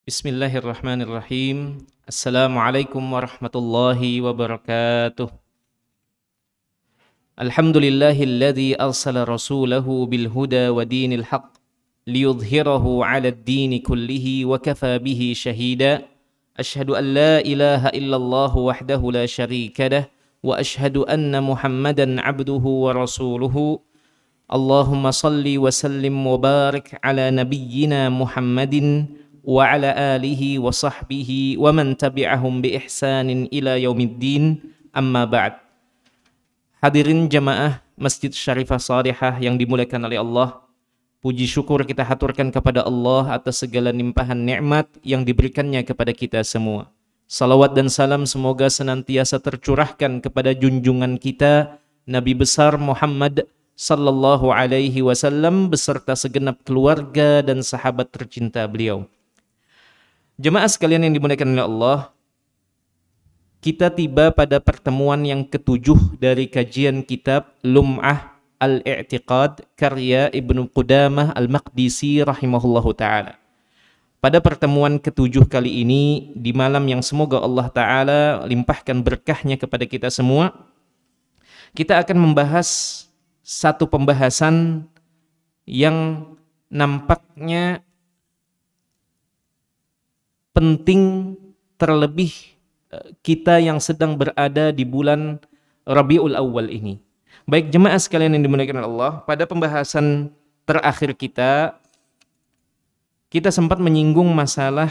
Bismillahirrahmanirrahim. Assalamualaikum warahmatullahi wabarakatuh. Alhamdulillahilladzi arsala rasulahu bil huda wa dinil haqq liyudhhirahu 'ala ad-dini kullihi wa kafa bihi shahida. Asyhadu an la ilaha illallah wahdahu la syarika lah wa asyhadu anna Muhammadan 'abduhu wa rasuluhu. Allahumma salli wa sallim wa barik 'ala nabiyyina Muhammadin wa ala alihi wa sahbihi wa man tabi'ahum bi ihsanin ila yaumiddin, amma ba'd. Hadirin jamaah Masjid Syarifah Salihah yang dimuliakan oleh Allah, puji syukur kita haturkan kepada Allah atas segala limpahan nikmat yang diberikannya kepada kita semua. Salawat dan salam semoga senantiasa tercurahkan kepada junjungan kita Nabi besar Muhammad sallallahu alaihi wasallam beserta segenap keluarga dan sahabat tercinta beliau. Jemaah sekalian yang dimuliakan oleh Allah, kita tiba pada pertemuan yang ketujuh dari kajian kitab Lum'ah Al-I'tiqad karya Ibnu Qudamah Al-Maqdisi rahimahullahu ta'ala. Pada pertemuan ketujuh kali ini, di malam yang semoga Allah ta'ala limpahkan berkahnya kepada kita semua, kita akan membahas satu pembahasan yang nampaknya penting, terlebih kita yang sedang berada di bulan Rabiul Awal ini. Baik jemaah sekalian yang dimuliakan Allah, pada pembahasan terakhir kita sempat menyinggung masalah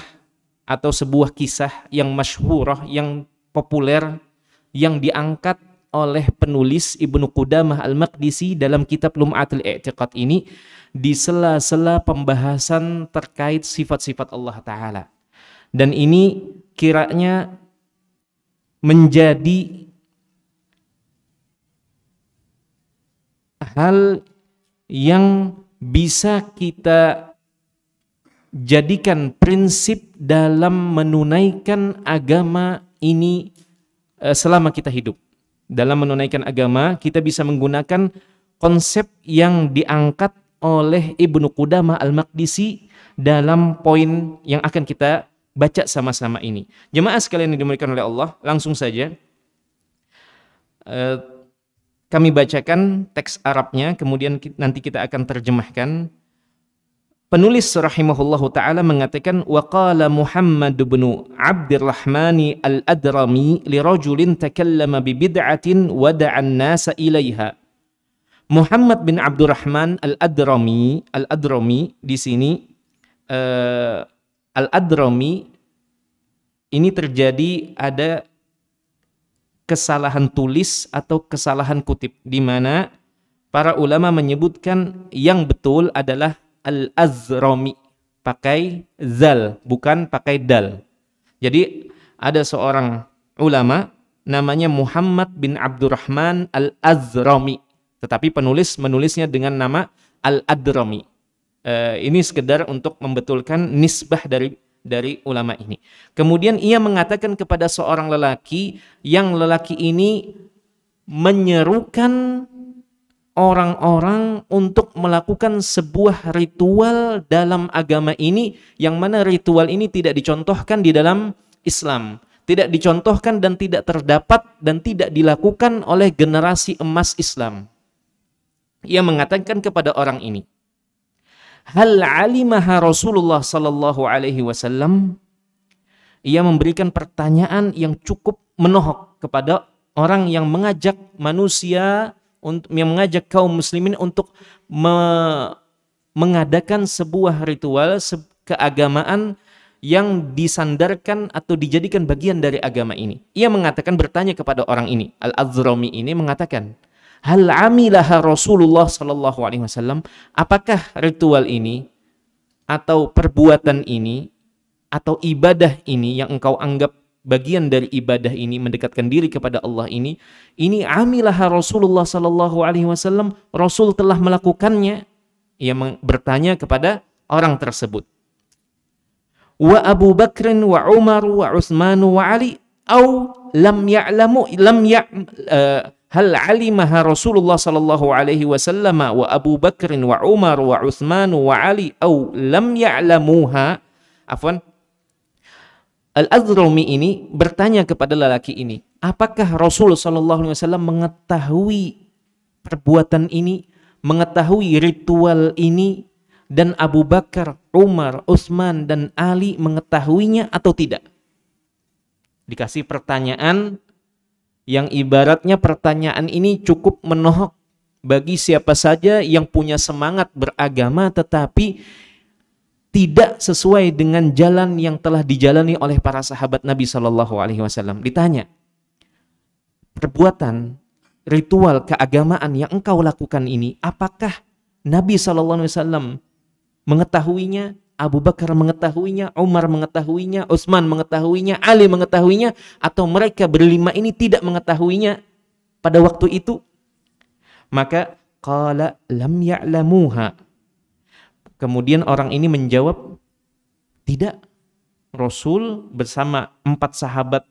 atau sebuah kisah yang masyhurah, yang populer, yang diangkat oleh penulis Ibnu Qudamah Al-Maqdisi dalam kitab Lum'atul I'tiqad ini di sela-sela pembahasan terkait sifat-sifat Allah Ta'ala. Dan ini kiranya menjadi hal yang bisa kita jadikan prinsip dalam menunaikan agama ini selama kita hidup. Dalam menunaikan agama, kita bisa menggunakan konsep yang diangkat oleh Ibnu Qudamah Al-Maqdisi dalam poin yang akan kita baca sama-sama ini. Jemaah sekalian yang dimuliakan oleh Allah, langsung saja kami bacakan teks Arabnya, kemudian nanti kita akan terjemahkan. Penulis rahimahullahu ta'ala mengatakan, wa qala Muhammad bin Abdurrahman al-Adrami li rajulin takallama bi bid'atin wa da'a an-nasa ilaiha. Muhammad bin Abdurrahman al-Adrami di sini Al-Adrami ini terjadi ada kesalahan tulis atau kesalahan kutip, di mana para ulama menyebutkan yang betul adalah Al-Azrami, pakai zal, bukan pakai dal. Jadi ada seorang ulama namanya Muhammad bin Abdurrahman Al-Azrami, tetapi penulis menulisnya dengan nama Al-Adrami. Ini sekedar untuk membetulkan nisbah dari ulama ini. Kemudian ia mengatakan kepada seorang lelaki, yang lelaki ini menyerukan orang-orang untuk melakukan sebuah ritual dalam agama ini, yang mana ritual ini tidak dicontohkan di dalam Islam, tidak dicontohkan dan tidak terdapat dan tidak dilakukan oleh generasi emas Islam. Ia mengatakan kepada orang ini, hal alimaha Rasulullah sallallahu alaihi wasallam. Ia memberikan pertanyaan yang cukup menohok kepada orang yang mengajak manusia, yang mengajak kaum muslimin untuk mengadakan sebuah ritual keagamaan yang disandarkan atau dijadikan bagian dari agama ini. Ia mengatakan, bertanya kepada orang ini, Al-Azrami ini mengatakan, hal amilaha Rasulullah sallallahu alaihi wasallam, apakah ritual ini atau perbuatan ini atau ibadah ini yang engkau anggap bagian dari ibadah ini, mendekatkan diri kepada Allah ini amilaha Rasulullah sallallahu alaihi wasallam, Rasul telah melakukannya? Ia bertanya kepada orang tersebut. Wa Abu Bakrin wa Umar wa Utsman wa Ali au lam ya'lamu hal alimaha Rasulullah sallallahu alaihi wasallam wa Abu Bakrin wa Umar wa Utsman wa Ali au lam ya'lamuha. Afwan, Al-Azrami ini bertanya kepada lelaki ini, apakah Rasul sallallahu alaihi wasallam mengetahui perbuatan ini, mengetahui ritual ini, dan Abu Bakar, Umar, Utsman dan Ali mengetahuinya atau tidak? Dikasih pertanyaan yang ibaratnya pertanyaan ini cukup menohok bagi siapa saja yang punya semangat beragama tetapi tidak sesuai dengan jalan yang telah dijalani oleh para sahabat Nabi Shallallahu Alaihi Wasallam. Ditanya, perbuatan ritual keagamaan yang engkau lakukan ini, apakah Nabi Shallallahu Alaihi Wasallam mengetahuinya, Abu Bakar mengetahuinya, Umar mengetahuinya, Utsman mengetahuinya, Ali mengetahuinya, atau mereka berlima ini tidak mengetahuinya pada waktu itu? Maka qala lam ya'lamuha. Kemudian orang ini menjawab, tidak. Rasul bersama 4 sahabat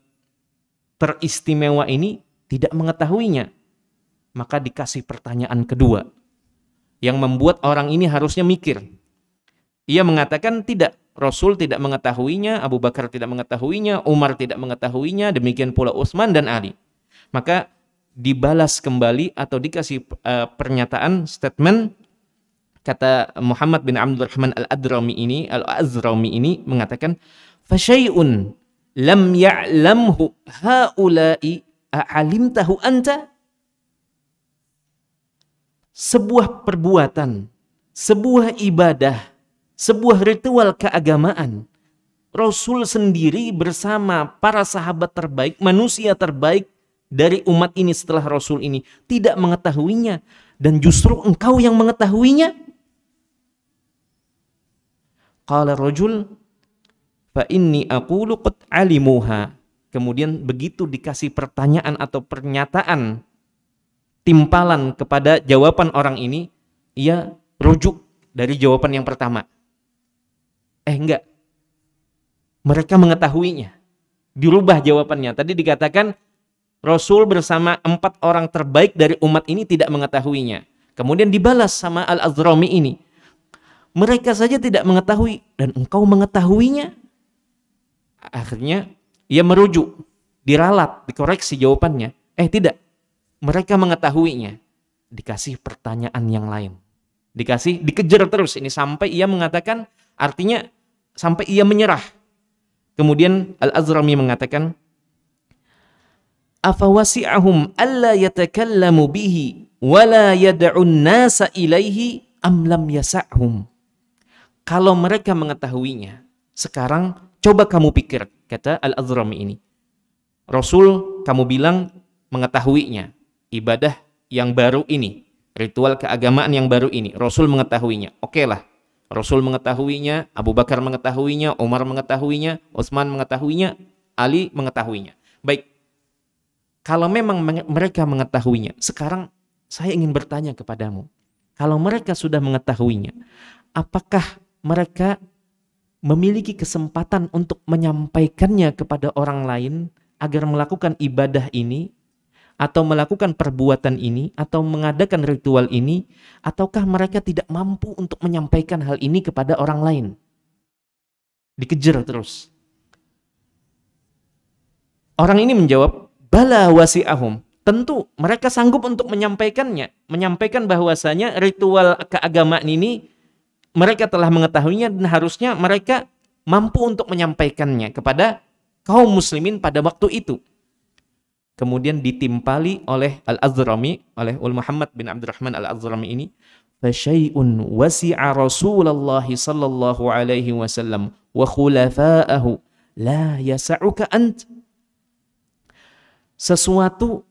teristimewa ini tidak mengetahuinya. Maka dikasih pertanyaan kedua yang membuat orang ini harusnya mikir. Ia mengatakan tidak, Rasul tidak mengetahuinya, Abu Bakar tidak mengetahuinya, Umar tidak mengetahuinya, demikian pula Utsman dan Ali. Maka dibalas kembali atau dikasih pernyataan, statement. Kata Muhammad bin Abdurrahman Al-Azrami ini mengatakan, "Fasyai'un lam ya'lamhu haula'i a'alimtahu anta?" Sebuah perbuatan, sebuah ibadah, sebuah ritual keagamaan, Rasul sendiri bersama para sahabat terbaik, manusia terbaik dari umat ini setelah Rasul ini tidak mengetahuinya, dan justru engkau yang mengetahuinya. Qala rajul fa inni aqulu qad alimuha. Kemudian begitu dikasih pertanyaan atau pernyataan timpalan kepada jawaban orang ini, ia rujuk dari jawaban yang pertama. Enggak. Mereka mengetahuinya. Dirubah jawabannya. Tadi dikatakan Rasul bersama 4 orang terbaik dari umat ini tidak mengetahuinya. Kemudian dibalas sama Al-Azrami ini, mereka saja tidak mengetahui dan engkau mengetahuinya. Akhirnya ia merujuk, diralat, dikoreksi jawabannya. Tidak, mereka mengetahuinya. Dikasih pertanyaan yang lain. Dikejar terus ini sampai ia mengatakan, artinya sampai ia menyerah. Kemudian Al-Azrami mengatakan, afawasi'ahum alla yatakallamu bihi wala yad'un nasa ilaihi am lam yasa'hum. Kalau mereka mengetahuinya, sekarang coba kamu pikir, kata Al-Azrami ini. Rasul kamu bilang mengetahuinya, ibadah yang baru ini, ritual keagamaan yang baru ini, Rasul mengetahuinya. Oke lah, Rasul mengetahuinya, Abu Bakar mengetahuinya, Umar mengetahuinya, Utsman mengetahuinya, Ali mengetahuinya. Baik, kalau memang mereka mengetahuinya, sekarang saya ingin bertanya kepadamu. Kalau mereka sudah mengetahuinya, apakah mereka memiliki kesempatan untuk menyampaikannya kepada orang lain agar melakukan ibadah ini, atau melakukan perbuatan ini, atau mengadakan ritual ini, ataukah mereka tidak mampu untuk menyampaikan hal ini kepada orang lain? Dikejar terus. Orang ini menjawab, bala wasi'ahum. Tentu mereka sanggup untuk menyampaikannya, menyampaikan bahwasanya ritual keagamaan ini mereka telah mengetahuinya dan harusnya mereka mampu untuk menyampaikannya kepada kaum muslimin pada waktu itu. Kemudian ditimpali oleh Al-Azrami, oleh Muhammad bin Abdurrahman Al-Azrami ini, fasyai'un wasi'a Rasulullah sallallahu alaihi wasallam wa khulafa'ahu la yasa'uka ant. Sesuatu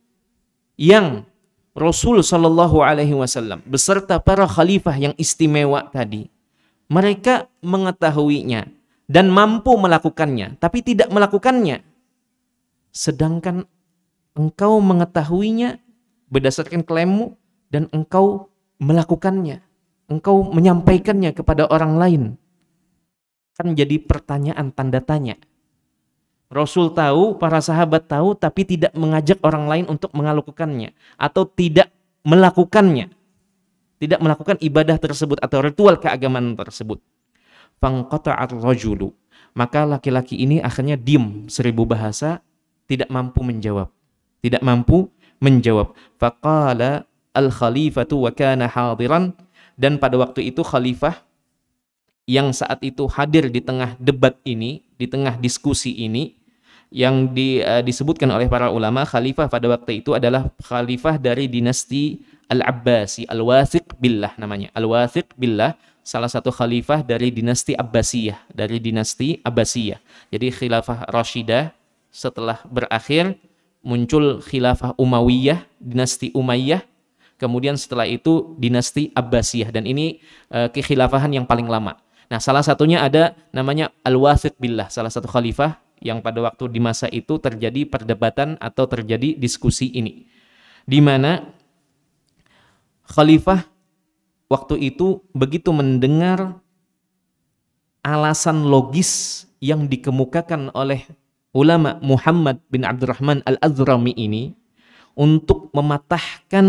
yang Rasul sallallahu alaihi wasallam beserta para khalifah yang istimewa tadi, mereka mengetahuinya dan mampu melakukannya, tapi tidak melakukannya. Sedangkan engkau mengetahuinya berdasarkan klaimmu dan engkau melakukannya, engkau menyampaikannya kepada orang lain. Kan jadi pertanyaan tanda tanya. Rasul tahu, para sahabat tahu, tapi tidak mengajak orang lain untuk melakukannya atau tidak melakukannya. Tidak melakukan ibadah tersebut atau ritual keagamaan tersebut. Fangqata'ar rajulu. Maka laki-laki ini akhirnya diem 1000 bahasa, tidak mampu menjawab. Tidak mampu menjawab. Faqala al-khalifatu wa kana hadiran, dan pada waktu itu khalifah yang saat itu hadir di tengah debat ini, di tengah diskusi ini, yang disebutkan oleh para ulama, khalifah pada waktu itu adalah khalifah dari dinasti Al-Abbasi, Al-Wathiq Billah namanya. Al-Wathiq Billah, salah satu khalifah dari dinasti Abbasiyah, dari dinasti Abbasiyah. Jadi khilafah Rashidah setelah berakhir, muncul khilafah Umayyah, dinasti Umayyah, kemudian setelah itu dinasti Abbasiyah, dan ini kekhilafahan yang paling lama. Nah, salah satunya ada namanya Al-Wathiq Billah, salah satu khalifah yang pada waktu di masa itu terjadi perdebatan atau terjadi diskusi ini, di mana khalifah waktu itu begitu mendengar alasan logis yang dikemukakan oleh ulama Muhammad bin Abdurrahman Al-Azrami ini untuk mematahkan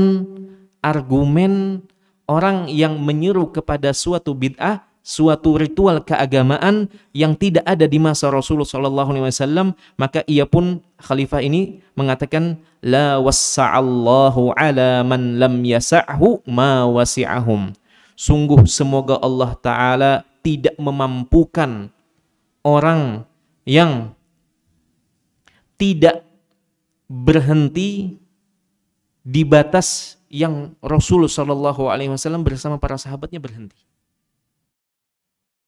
argumen orang yang menyeru kepada suatu bid'ah, suatu ritual keagamaan yang tidak ada di masa Rasulullah SAW, maka ia pun, khalifah ini mengatakan, la wassa'allahu ala man lam yasa'hu ma wasi'ahum. Sungguh semoga Allah Ta'ala tidak memampukan orang yang tidak berhenti di batas yang Rasulullah SAW bersama para sahabatnya berhenti.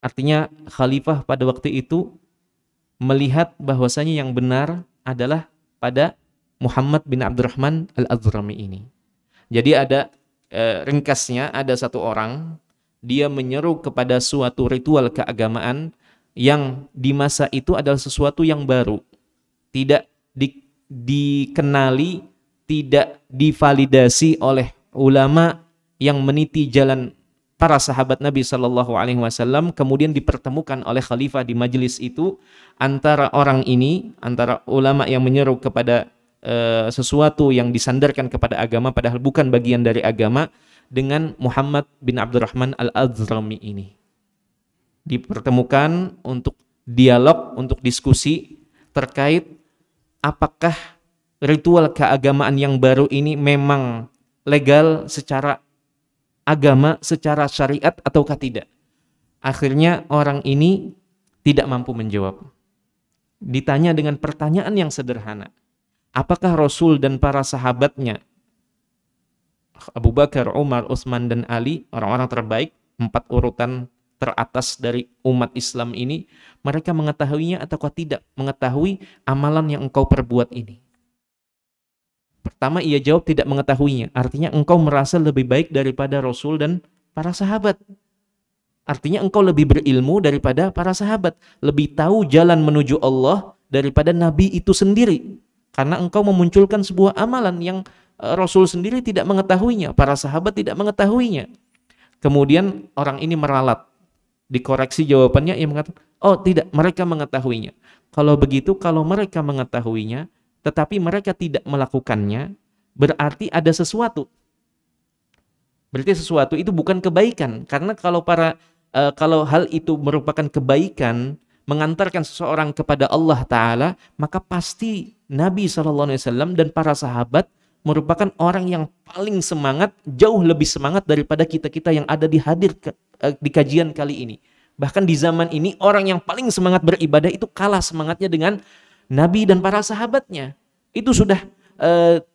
Artinya khalifah pada waktu itu melihat bahwasanya yang benar adalah pada Muhammad bin Abdurrahman Al-Azrami ini. Jadi ada ringkasnya, ada satu orang, dia menyeru kepada suatu ritual keagamaan yang di masa itu adalah sesuatu yang baru, tidak dikenali, tidak divalidasi oleh ulama yang meniti jalan para sahabat Nabi SAW. Kemudian dipertemukan oleh khalifah di majelis itu antara orang ini, antara ulama yang menyeru kepada sesuatu yang disandarkan kepada agama padahal bukan bagian dari agama, dengan Muhammad bin Abdurrahman Al-Azrami ini. Dipertemukan untuk dialog, untuk diskusi terkait apakah ritual keagamaan yang baru ini memang legal secara agama, secara syariat ataukah tidak. Akhirnya orang ini tidak mampu menjawab. Ditanya dengan pertanyaan yang sederhana, apakah Rasul dan para sahabatnya, Abu Bakar, Umar, Utsman, dan Ali, orang-orang terbaik, 4 urutan teratas dari umat Islam ini, mereka mengetahuinya ataukah tidak mengetahui amalan yang engkau perbuat ini? Pertama ia jawab tidak mengetahuinya. Artinya engkau merasa lebih baik daripada Rasul dan para sahabat. Artinya engkau lebih berilmu daripada para sahabat, lebih tahu jalan menuju Allah daripada Nabi itu sendiri. Karena engkau memunculkan sebuah amalan yang Rasul sendiri tidak mengetahuinya, para sahabat tidak mengetahuinya. Kemudian orang ini meralat. Dikoreksi jawabannya, ia mengatakan, oh tidak, mereka mengetahuinya. Kalau begitu, kalau mereka mengetahuinya tetapi mereka tidak melakukannya, berarti ada sesuatu. Berarti sesuatu itu bukan kebaikan. Karena kalau hal itu merupakan kebaikan, mengantarkan seseorang kepada Allah Ta'ala, maka pasti Nabi SAW dan para sahabat merupakan orang yang paling semangat, jauh lebih semangat daripada kita-kita yang ada di kajian kali ini. Bahkan di zaman ini, orang yang paling semangat beribadah itu kalah semangatnya dengan Nabi dan para sahabatnya. Itu sudah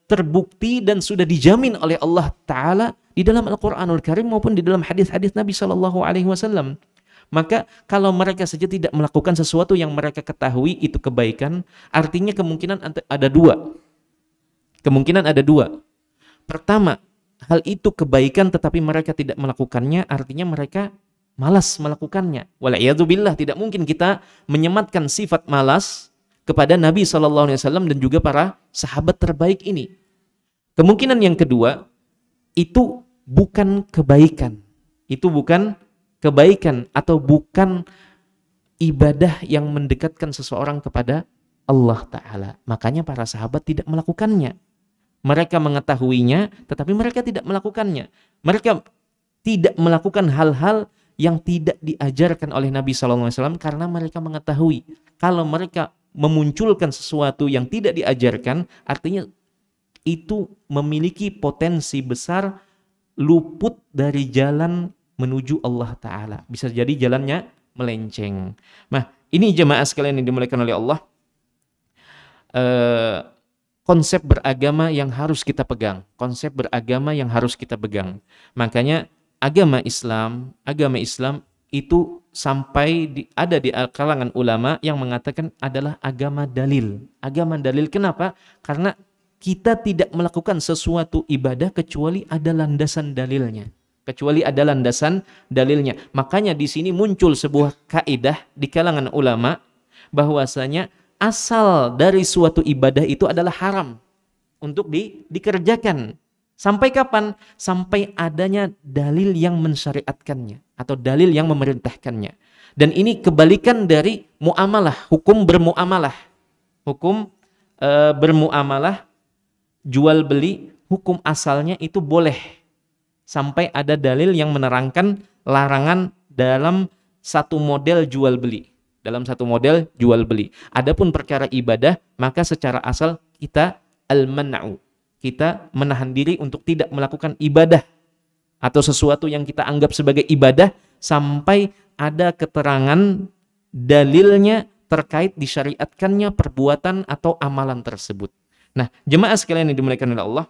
terbukti dan sudah dijamin oleh Allah Ta'ala di dalam Al-Quranul Karim maupun di dalam hadis-hadis Nabi SAW. Maka kalau mereka saja tidak melakukan sesuatu yang mereka ketahui itu kebaikan, artinya kemungkinan ada dua. Kemungkinan ada dua. Pertama, hal itu kebaikan tetapi mereka tidak melakukannya, artinya mereka malas melakukannya. Wal'iyadzubillah, tidak mungkin kita menyematkan sifat malas kepada Nabi SAW dan juga para sahabat terbaik ini. Kemungkinan yang kedua, itu bukan kebaikan. Itu bukan kebaikan atau bukan ibadah yang mendekatkan seseorang kepada Allah Ta'ala. Makanya para sahabat tidak melakukannya. Mereka mengetahuinya, tetapi mereka tidak melakukannya. Mereka tidak melakukan hal-hal yang tidak diajarkan oleh Nabi SAW, karena mereka mengetahui kalau mereka memunculkan sesuatu yang tidak diajarkan, artinya itu memiliki potensi besar luput dari jalan menuju Allah Ta'ala. Bisa jadi jalannya melenceng. Nah, ini jemaah sekalian yang dimuliakan oleh Allah, konsep beragama yang harus kita pegang. Konsep beragama yang harus kita pegang. Makanya agama Islam itu sampai ada di kalangan ulama yang mengatakan adalah agama dalil. Agama dalil kenapa? Karena kita tidak melakukan sesuatu ibadah kecuali ada landasan dalilnya. Makanya di sini muncul sebuah kaidah di kalangan ulama bahwasanya asal dari suatu ibadah itu adalah haram untuk dikerjakan. Sampai kapan? Sampai adanya dalil yang mensyariatkannya atau dalil yang memerintahkannya. Dan ini kebalikan dari muamalah, hukum bermuamalah. Hukum bermuamalah, jual beli, hukum asalnya itu boleh sampai ada dalil yang menerangkan larangan dalam satu model jual beli. Adapun perkara ibadah, maka secara asal kita al-man'u. Kita menahan diri untuk tidak melakukan ibadah atau sesuatu yang kita anggap sebagai ibadah sampai ada keterangan dalilnya terkait disyariatkannya perbuatan atau amalan tersebut. Nah, jemaah sekalian yang dimuliakan oleh Allah,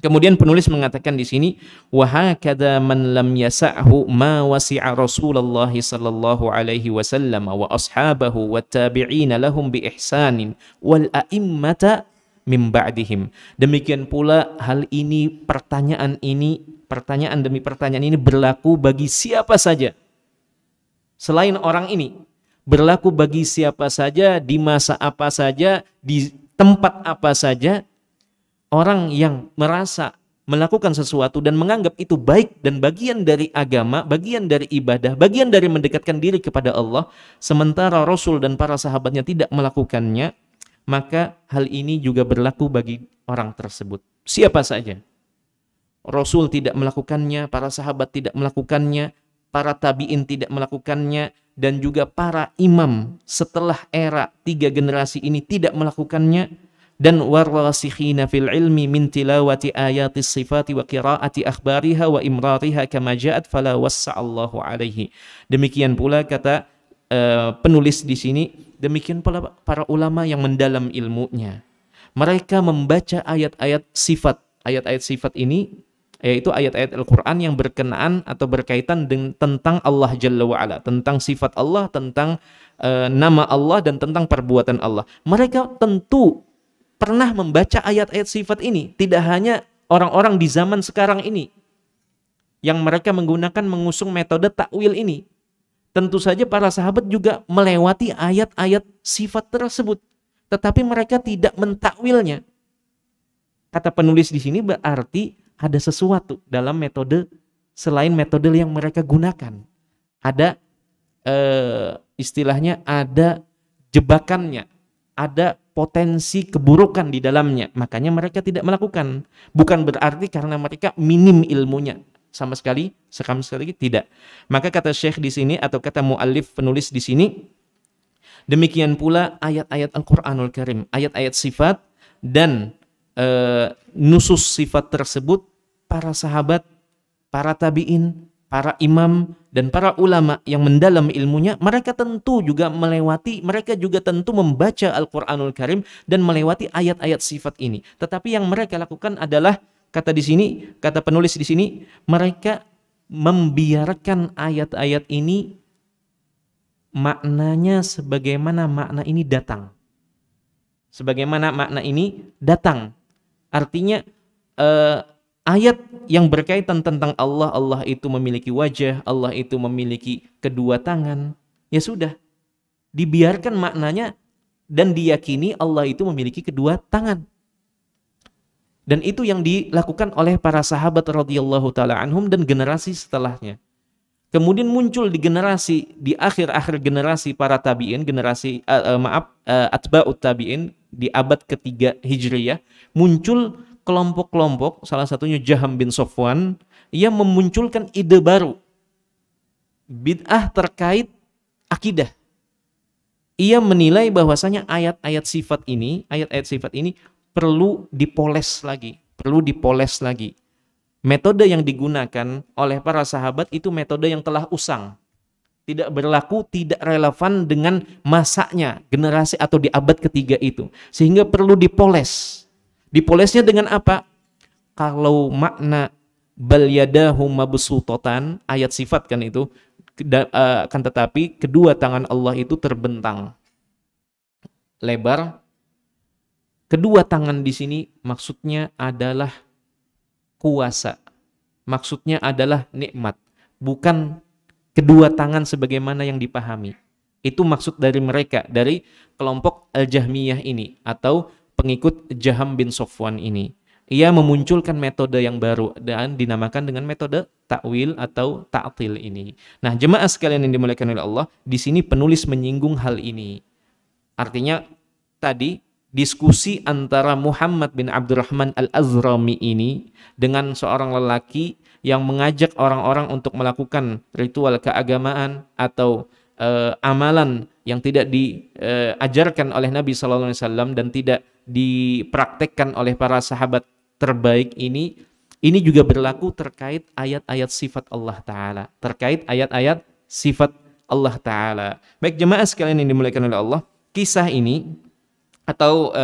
kemudian penulis mengatakan di sini, wa hakadha man lam yasa'hu ma wasi'a Rasulullah sallallahu alaihi wasallam wa ashabahu wat tabi'ina lahum bi ihsanin wal a'immata min ba'dihim. Demikian pula hal ini, pertanyaan demi pertanyaan ini berlaku bagi siapa saja selain orang ini, berlaku bagi siapa saja, di masa apa saja, di tempat apa saja. Orang yang merasa melakukan sesuatu dan menganggap itu baik dan bagian dari agama, bagian dari ibadah, bagian dari mendekatkan diri kepada Allah, sementara Rasul dan para sahabatnya tidak melakukannya, maka hal ini juga berlaku bagi orang tersebut. Siapa saja. Rasul tidak melakukannya, para sahabat tidak melakukannya, para tabi'in tidak melakukannya, dan juga para imam setelah era 3 generasi ini tidak melakukannya, dan warasikhina fil ilmi min tilawati ayatis sifati wa qiraati akhbariha wa imrariha kama ja'at fala wassa'allahu alaihi. Demikian pula kata penulis di sini, demikian pula para ulama yang mendalam ilmunya. Mereka membaca ayat-ayat sifat. Ayat-ayat sifat ini yaitu ayat-ayat Al-Quran yang berkenaan atau berkaitan dengan tentang Allah Jalla wa'ala, tentang sifat Allah, tentang nama Allah, dan tentang perbuatan Allah. Mereka tentu pernah membaca ayat-ayat sifat ini. Tidak hanya orang-orang di zaman sekarang ini yang mereka mengusung metode takwil ini. Tentu saja para sahabat juga melewati ayat-ayat sifat tersebut, tetapi mereka tidak mentakwilnya. Kata penulis di sini berarti ada sesuatu dalam metode selain metode yang mereka gunakan. Ada istilahnya ada jebakannya, ada potensi keburukan di dalamnya. Makanya mereka tidak melakukan. Bukan berarti karena mereka minim ilmunya. Sama sekali tidak. Maka kata Syekh di sini atau kata muallif penulis di sini, demikian pula ayat-ayat Al-Qur'anul Karim, ayat-ayat sifat dan nusus sifat tersebut, para sahabat, para tabi'in, para imam, dan para ulama yang mendalam ilmunya, mereka tentu juga mereka juga tentu membaca Al-Qur'anul Karim dan melewati ayat-ayat sifat ini. Tetapi yang mereka lakukan adalah, kata penulis di sini, mereka membiarkan ayat-ayat ini maknanya sebagaimana makna ini datang. Sebagaimana makna ini datang. Artinya ayat yang berkaitan tentang Allah, Allah itu memiliki wajah, Allah itu memiliki kedua tangan, ya sudah, dibiarkan maknanya dan diyakini Allah itu memiliki kedua tangan. Dan itu yang dilakukan oleh para sahabat radhiyallahu taala anhum dan generasi setelahnya. Kemudian muncul di akhir-akhir generasi para tabi'in, atba'ut tabi'in di abad ketiga Hijriyah, muncul kelompok-kelompok, salah satunya Jaham bin Safwan, yang memunculkan ide baru. bid'ah terkait akidah. Ia menilai bahwasanya ayat-ayat sifat ini perlu dipoles lagi. Metode yang digunakan oleh para sahabat itu metode yang telah usang. Tidak berlaku, tidak relevan dengan masanya, generasi atau di abad ketiga itu. Sehingga perlu dipoles. Dipolesnya dengan apa? Kalau makna bal yadahu mabsuutatan, ayat sifat kan itu, akan tetapi kedua tangan Allah itu terbentang lebar. Kedua tangan di sini maksudnya adalah kuasa, maksudnya adalah nikmat, bukan kedua tangan sebagaimana yang dipahami. Itu maksud dari mereka, dari kelompok Al-Jahmiyah ini atau pengikut Jaham bin Safwan ini. Ia memunculkan metode yang baru dan dinamakan dengan metode takwil atau ta'til ini. Nah, jemaah sekalian yang dimuliakan oleh Allah, di sini penulis menyinggung hal ini. Artinya tadi diskusi antara Muhammad bin Abdurrahman Al-Azrami ini dengan seorang lelaki yang mengajak orang-orang untuk melakukan ritual keagamaan atau amalan yang tidak diajarkan oleh Nabi SAW dan tidak dipraktekkan oleh para sahabat terbaik ini juga berlaku terkait ayat-ayat sifat Allah Ta'ala, terkait ayat-ayat sifat Allah Ta'ala. Baik jemaah sekalian yang dimuliakan oleh Allah, kisah ini atau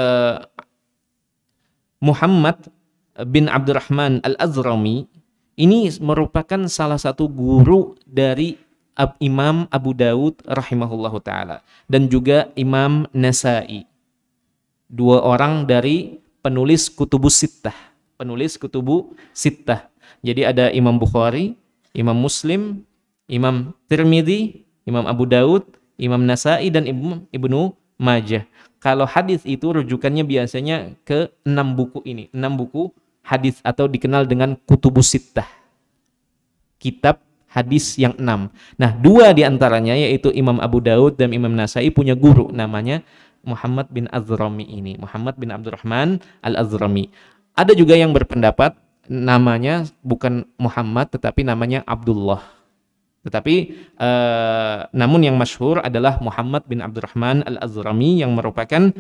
Muhammad bin Abdurrahman Al-Azrami ini merupakan salah satu guru dari Imam Abu Dawud rahimahullahu ta'ala dan juga Imam Nasa'i. Dua orang dari penulis Kutubus Sittah. Jadi ada Imam Bukhari, Imam Muslim, Imam Tirmidzi, Imam Abu Dawud, Imam Nasa'i dan Ibnu Majah. Kalau hadis itu rujukannya biasanya ke 6 buku ini, 6 buku hadis atau dikenal dengan Kutubus Sittah. Kitab hadis yang 6. Nah, 2 diantaranya yaitu Imam Abu Dawud dan Imam Nasa'i punya guru namanya Muhammad bin Azrami ini, Muhammad bin Abdurrahman Al-Azrami. Ada juga yang berpendapat namanya bukan Muhammad tetapi namanya Abdullah. Tetapi namun yang masyhur adalah Muhammad bin Abdurrahman Al-Azrami yang merupakan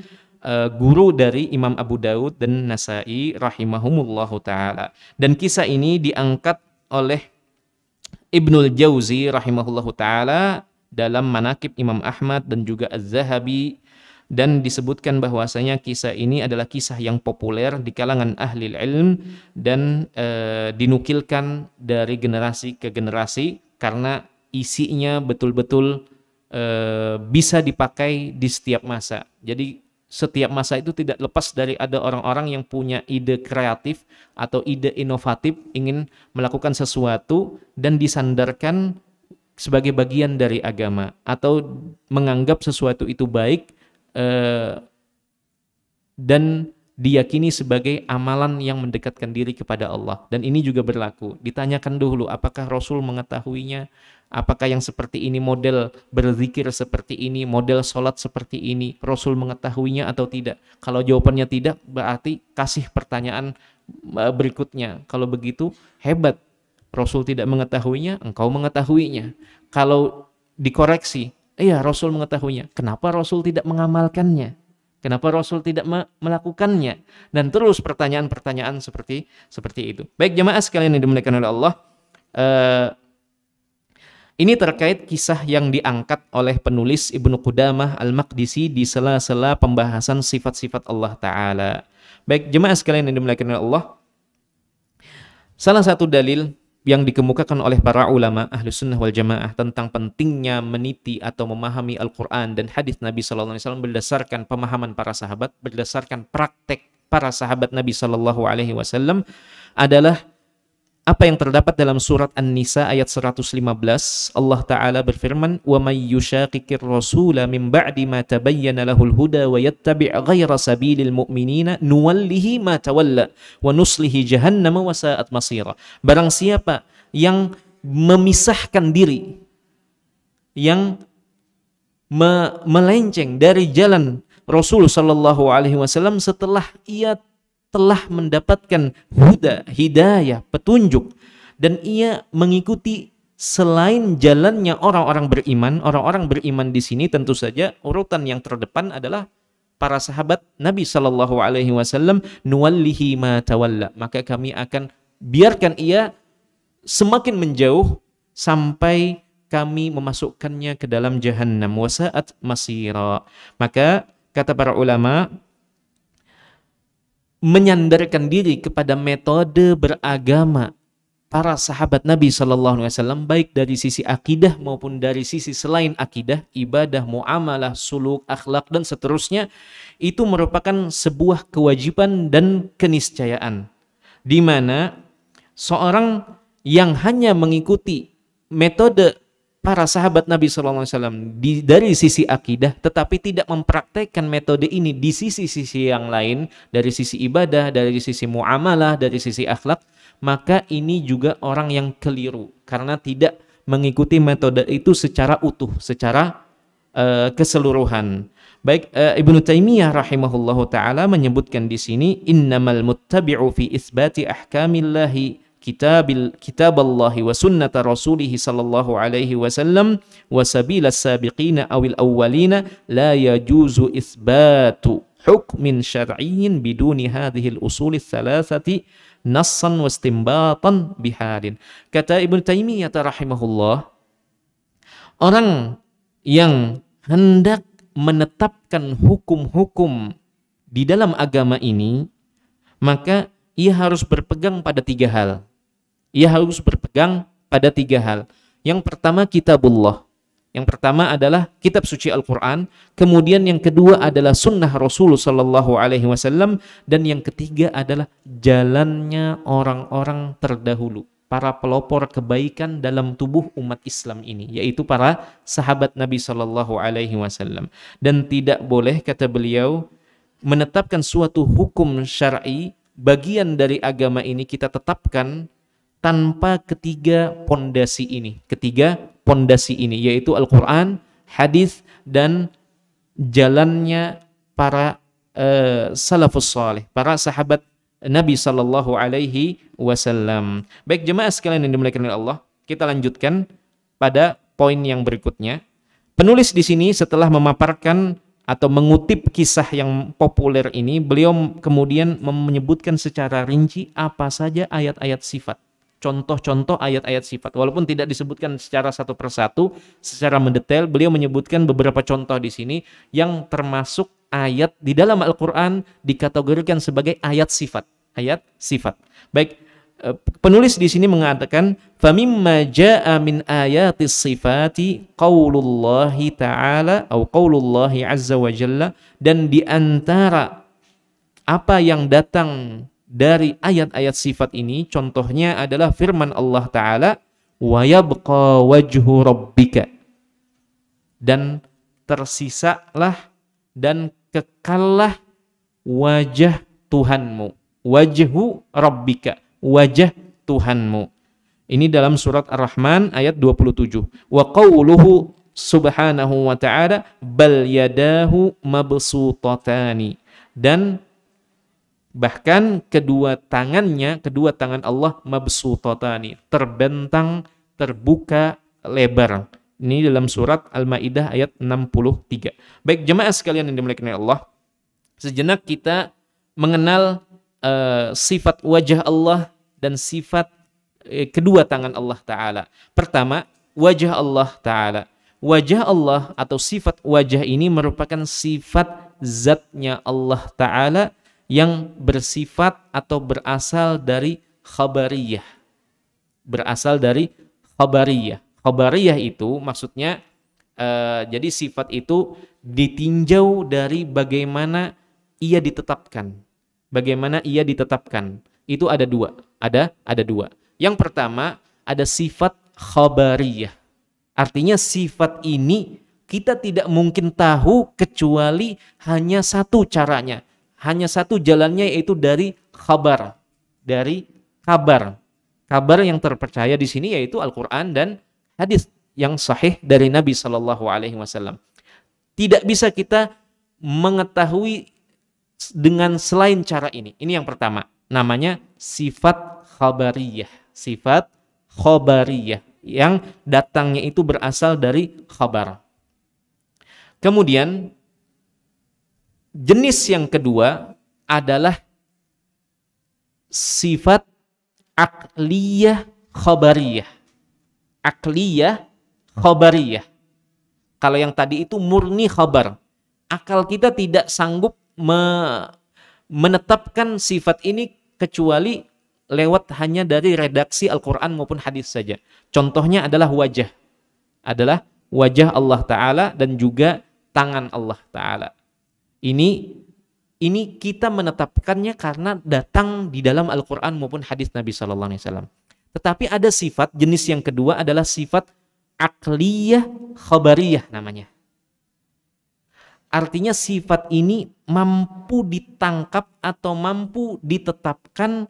guru dari Imam Abu Dawud dan Nasa'i rahimahumullahu ta'ala. Dan kisah ini diangkat oleh Ibnul Jauzi rahimahullahu ta'ala dalam Manaqib Imam Ahmad dan juga Az-Zahabi, dan disebutkan bahwasanya kisah ini adalah kisah yang populer di kalangan ahli ilm dan dinukilkan dari generasi ke generasi karena isinya betul-betul bisa dipakai di setiap masa. Jadi setiap masa itu tidak lepas dari ada orang-orang yang punya ide kreatif atau ide inovatif ingin melakukan sesuatu dan disandarkan sebagai bagian dari agama atau menganggap sesuatu itu baik dan diyakini sebagai amalan yang mendekatkan diri kepada Allah. Dan ini juga berlaku. Ditanyakan dulu apakah Rasul mengetahuinya, apakah yang seperti ini model berzikir seperti ini, model sholat seperti ini, Rasul mengetahuinya atau tidak. Kalau jawabannya tidak, berarti kasih pertanyaan berikutnya. Kalau begitu hebat, Rasul tidak mengetahuinya, engkau mengetahuinya. Kalau dikoreksi, iya Rasul mengetahuinya, kenapa Rasul tidak mengamalkannya? Kenapa Rasul tidak melakukannya? Dan terus pertanyaan-pertanyaan seperti itu. Baik jemaah sekalian yang dimuliakan oleh Allah, ini terkait kisah yang diangkat oleh penulis Ibnu Qudamah Al-Maqdisi di sela-sela pembahasan sifat-sifat Allah Ta'ala. Baik jemaah sekalian yang dimuliakan oleh Allah, salah satu dalil yang dikemukakan oleh para ulama Ahlus Sunnah wal Jamaah tentang pentingnya meniti atau memahami Al-Quran dan hadis Nabi SAW berdasarkan pemahaman para sahabat, berdasarkan praktek para sahabat Nabi SAW adalah apa yang terdapat dalam surat An-Nisa ayat 115. Allah Ta'ala berfirman, wa may yushaqiqir rasula min ba'di ma tabayyana lahul huda wa yattabi' ghayra sabilil mu'minina nuwallihi ma tawalla wa nuslihi jahannama wa sa'at masira. Barang siapa yang memisahkan diri, yang melenceng dari jalan Rasul sallallahu alaihi wasallam setelah ia telah mendapatkan huda, hidayah, petunjuk, dan ia mengikuti selain jalannya orang-orang beriman. Orang-orang beriman di sini tentu saja urutan yang terdepan adalah para sahabat Nabi Shallallahu Alaihi Wasallam. Nuwallihi ma tawalla, maka kami akan biarkan ia semakin menjauh sampai kami memasukkannya ke dalam jahannam. Wasa'at masira. Maka kata para ulama, menyandarkan diri kepada metode beragama para sahabat Nabi Shallallahu Alaihi Wasallam, baik dari sisi akidah maupun dari sisi selain akidah, ibadah, muamalah, suluk, akhlak dan seterusnya, itu merupakan sebuah kewajiban dan keniscayaan, di mana seorang yang hanya mengikuti metode para sahabat Nabi Shallallahu Alaihi Wasallam dari sisi akidah, tetapi tidak mempraktekkan metode ini di sisi-sisi yang lain, dari sisi ibadah, dari sisi muamalah, dari sisi akhlak, maka ini juga orang yang keliru karena tidak mengikuti metode itu secara utuh, secara keseluruhan. Baik, Ibnu Taimiyah rahimahullahu taala menyebutkan di sini, innamal muttabi'u fi isbati ahkamillahi kitaballahi wa sunnata rasulih sallallahu alaihi wasallam wa sabilas sabiqina awil awwalina la yajuzu isbatu hukmin syar'iyyin biduni hadhil usul thalathati nassan wa istimbatan bihalin. Kata Ibnu Taimiyah rahimahullah, orang yang hendak menetapkan hukum-hukum di dalam agama ini, maka ia harus berpegang pada tiga hal. Ia harus berpegang pada tiga hal. Yang pertama kitabullah. Yang pertama adalah kitab suci Al-Quran. Kemudian yang kedua adalah sunnah Rasul Sallallahu Alaihi Wasallam. Dan yang ketiga adalah jalannya orang-orang terdahulu, para pelopor kebaikan dalam tubuh umat Islam ini, yaitu para sahabat Nabi Sallallahu Alaihi Wasallam. Dan tidak boleh, kata beliau, menetapkan suatu hukum syar'i, bagian dari agama ini kita tetapkan tanpa ketiga pondasi ini. Ketiga pondasi ini yaitu Al-Quran, hadis, dan jalannya para salafus salih, para sahabat Nabi Sallallahu Alaihi Wasallam. Baik jemaah sekalian yang dimuliakan oleh Allah, kita lanjutkan pada poin yang berikutnya. Penulis di sini setelah memaparkan atau mengutip kisah yang populer ini, beliau kemudian menyebutkan secara rinci apa saja ayat-ayat sifat, contoh-contoh ayat-ayat sifat. Walaupun tidak disebutkan secara satu persatu, secara mendetail, beliau menyebutkan beberapa contoh di sini yang termasuk ayat di dalam Al-Quran dikategorikan sebagai ayat sifat. Ayat sifat. Baik, penulis di sini mengatakan, famimma jaa min ayatis sifati qaulullahi ta'ala atau qaulullahi azza wa jalla, dan di antara apa yang datang dari ayat-ayat sifat ini, contohnya adalah firman Allah Ta'ala, wa yabqa wajhu rabbika, dan tersisalah dan kekallah wajah Tuhanmu. Wajhu rabbika, wajah Tuhanmu. Ini dalam surat Ar-Rahman ayat 27. Wa qawluhu subhanahu wa ta'ala bal yadahu mabsutatani, dan bahkan kedua tangan Allah mabsutatani, terbentang, terbuka lebar. Ini dalam surat Al-Maidah ayat 63. Baik jemaah sekalian yang dimuliakan Allah, sejenak kita mengenal sifat wajah Allah dan sifat kedua tangan Allah Ta'ala. Pertama, wajah Allah Ta'ala. Wajah Allah atau sifat wajah ini merupakan sifat zatnya Allah Ta'ala yang bersifat atau berasal dari khabariyah. Berasal dari khabariyah. Khabariyah itu maksudnya, jadi sifat itu ditinjau dari bagaimana ia ditetapkan. Bagaimana ia ditetapkan. Itu ada dua. Ada dua. Yang pertama, ada sifat khabariyah. Artinya sifat ini kita tidak mungkin tahu kecuali hanya satu caranya. Hanya satu jalannya, yaitu dari khabar. Dari kabar. Kabar yang terpercaya di sini yaitu Al-Quran dan hadis yang sahih dari Nabi Sallallahu Alaihi Wasallam. Tidak bisa kita mengetahui dengan selain cara ini. Ini yang pertama. Namanya sifat khabariyah. Sifat khabariyah. yang datangnya itu berasal dari khabar. Kemudian jenis yang kedua adalah sifat akliyah khabariyah. Akliyah khabariyah. Kalau yang tadi itu murni khabar. Akal kita tidak sanggup menetapkan sifat ini kecuali lewat hanya dari redaksi Al-Quran maupun hadis saja. Contohnya adalah wajah. Adalah wajah Allah Ta'ala dan juga tangan Allah Ta'ala. Ini kita menetapkannya karena datang di dalam Al-Quran maupun hadis Nabi SAW. Tetapi ada sifat, jenis yang kedua adalah sifat akliyah khabariyah namanya. Artinya sifat ini mampu ditangkap atau mampu ditetapkan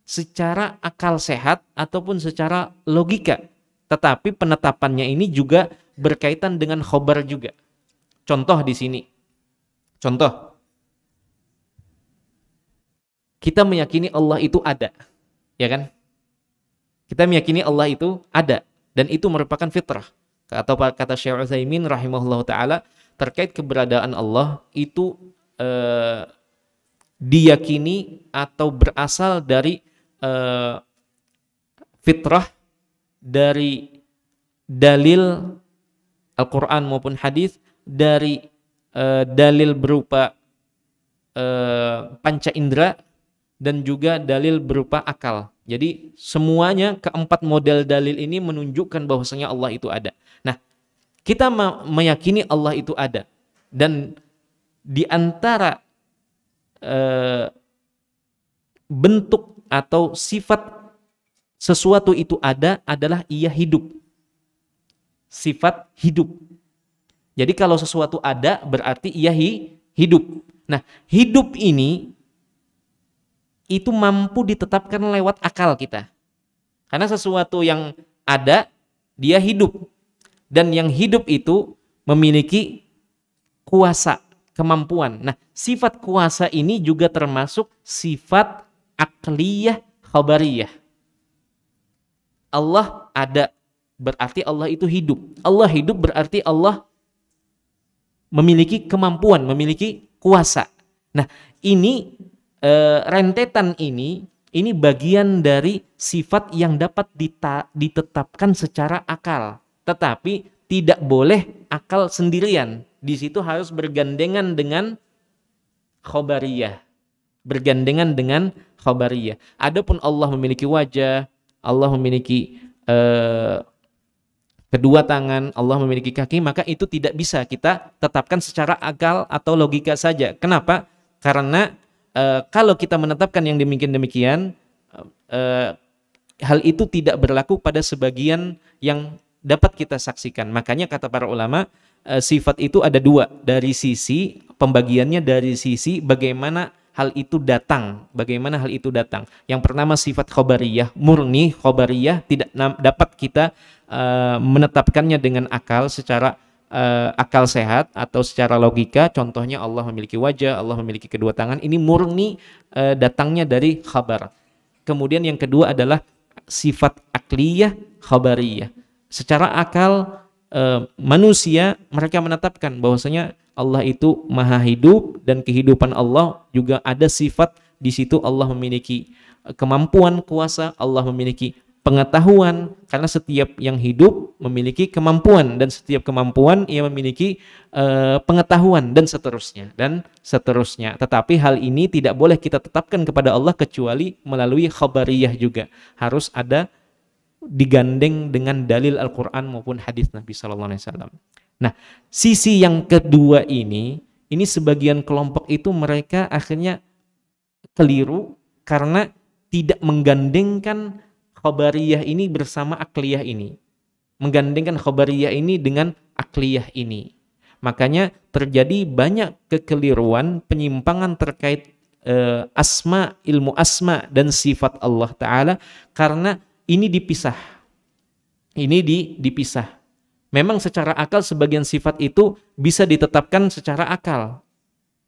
secara akal sehat ataupun secara logika. Tetapi penetapannya ini juga berkaitan dengan khabar juga. Contoh di sini. Contoh. Kita meyakini Allah itu ada. Ya kan? Kita meyakini Allah itu ada. Dan itu merupakan fitrah. Atau kata Syekh Utsaimin rahimahullah ta'ala, terkait keberadaan Allah itu diyakini atau berasal dari fitrah, dari dalil Al-Quran maupun hadis, dari dalil berupa panca indera, dan juga dalil berupa akal. Jadi semuanya keempat model dalil ini menunjukkan bahwasanya Allah itu ada. Nah, kita meyakini Allah itu ada, dan di antara bentuk atau sifat sesuatu itu ada adalah ia hidup. Sifat hidup. Jadi kalau sesuatu ada berarti ia hidup. Nah, hidup ini itu mampu ditetapkan lewat akal kita. Karena sesuatu yang ada dia hidup. Dan yang hidup itu memiliki kuasa, kemampuan. Nah, sifat kuasa ini juga termasuk sifat akliyah khabariyah. Allah ada, berarti Allah itu hidup. Allah hidup berarti Allah memiliki kemampuan, memiliki kuasa. Nah, ini rentetan ini bagian dari sifat yang dapat ditetapkan secara akal. Tetapi tidak boleh akal sendirian. Di situ harus bergandengan dengan khabariyah. Bergandengan dengan khabariyah. Adapun Allah memiliki wajah, Allah memiliki kedua tangan, Allah memiliki kaki, maka itu tidak bisa kita tetapkan secara akal atau logika saja. Kenapa? Karena kalau kita menetapkan yang demikian, hal itu tidak berlaku pada sebagian yang dapat kita saksikan. Makanya kata para ulama, sifat itu ada dua, dari sisi pembagiannya, dari sisi bagaimana hal itu datang. Bagaimana hal itu datang. Yang pertama sifat khobariyah, murni khobariyah, tidak dapat kita menetapkannya dengan akal secara akal sehat atau secara logika. Contohnya Allah memiliki wajah, Allah memiliki kedua tangan. Ini murni datangnya dari khabar. Kemudian yang kedua adalah sifat akliyah khabariyah. Secara akal manusia mereka menetapkan bahwasanya Allah itu maha hidup, dan kehidupan Allah juga ada sifat di situ. Allah memiliki kemampuan, kuasa, Allah memiliki pengetahuan, karena setiap yang hidup memiliki kemampuan, dan setiap kemampuan ia memiliki pengetahuan, dan seterusnya. Tetapi hal ini tidak boleh kita tetapkan kepada Allah kecuali melalui khabariyah juga. Harus ada digandeng dengan dalil Al-Quran maupun hadis Nabi SAW. Nah, sisi yang kedua ini sebagian kelompok itu mereka akhirnya keliru karena tidak menggandengkan khabariyah ini bersama akliyah ini. Menggandengkan khabariyah ini dengan akliyah ini. Makanya terjadi banyak kekeliruan, penyimpangan terkait ilmu asma dan sifat Allah Ta'ala, karena ini dipisah. Ini dipisah. Memang secara akal sebagian sifat itu bisa ditetapkan secara akal.